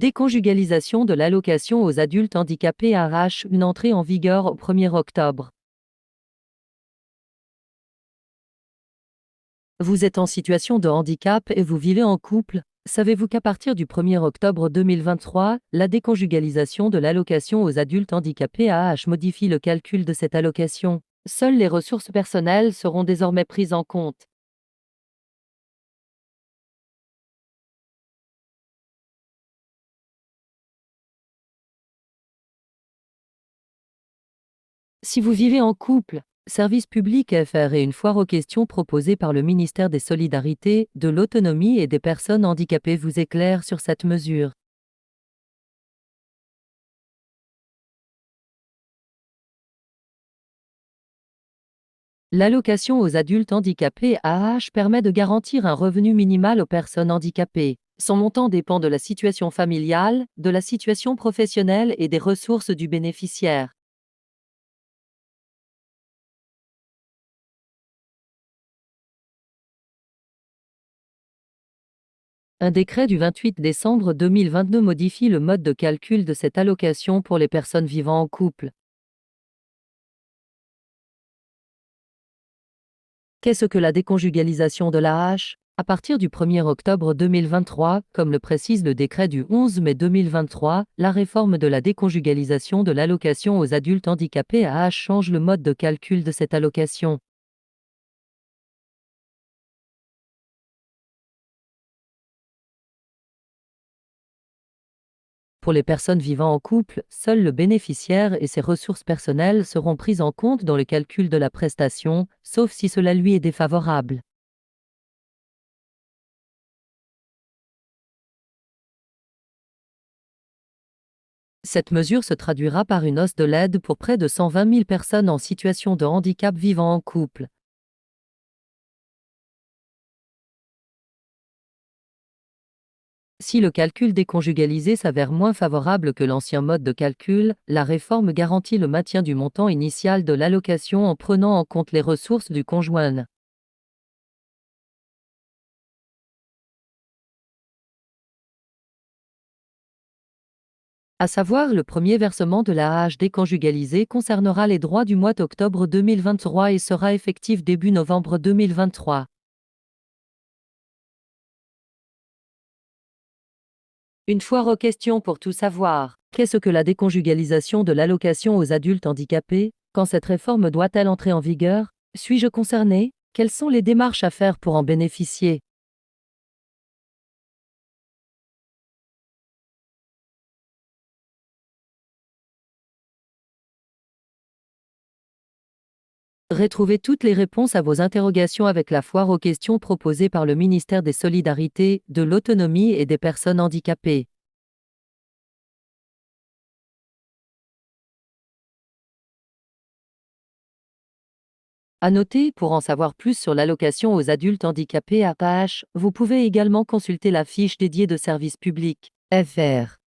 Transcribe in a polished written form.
Déconjugalisation de l'allocation aux adultes handicapés AAH, une entrée en vigueur au 1er octobre. Vous êtes en situation de handicap et vous vivez en couple. Savez-vous qu'à partir du 1er octobre 2023, la déconjugalisation de l'allocation aux adultes handicapés AAH modifie le calcul de cette allocation? Seules les ressources personnelles seront désormais prises en compte. Si vous vivez en couple, Service public FR et une foire aux questions proposée par le ministère des Solidarités, de l'Autonomie et des Personnes handicapées vous éclairent sur cette mesure. L'allocation aux adultes handicapés AAH permet de garantir un revenu minimal aux personnes handicapées. Son montant dépend de la situation familiale, de la situation professionnelle et des ressources du bénéficiaire. Un décret du 28 décembre 2022 modifie le mode de calcul de cette allocation pour les personnes vivant en couple. Qu'est-ce que la déconjugalisation de l'AAH? À partir du 1er octobre 2023, comme le précise le décret du 11 mai 2023, la réforme de la déconjugalisation de l'allocation aux adultes handicapés AAH change le mode de calcul de cette allocation. Pour les personnes vivant en couple, seul le bénéficiaire et ses ressources personnelles seront prises en compte dans le calcul de la prestation, sauf si cela lui est défavorable. Cette mesure se traduira par une hausse de l'aide pour près de 120 000 personnes en situation de handicap vivant en couple. Si le calcul déconjugalisé s'avère moins favorable que l'ancien mode de calcul, la réforme garantit le maintien du montant initial de l'allocation en prenant en compte les ressources du conjoint. À savoir, le premier versement de la AAH déconjugalisée concernera les droits du mois d'octobre 2023 et sera effectif début novembre 2023. Une fois aux questions pour tout savoir. Qu'est-ce que la déconjugalisation de l'allocation aux adultes handicapés? Quand cette réforme doit-elle entrer en vigueur? Suis-je concerné? Quelles sont les démarches à faire pour en bénéficier? Retrouvez toutes les réponses à vos interrogations avec la foire aux questions proposée par le ministère des Solidarités, de l'Autonomie et des Personnes handicapées. À noter, pour en savoir plus sur l'allocation aux adultes handicapés AAH, vous pouvez également consulter la fiche dédiée de Service public, FR.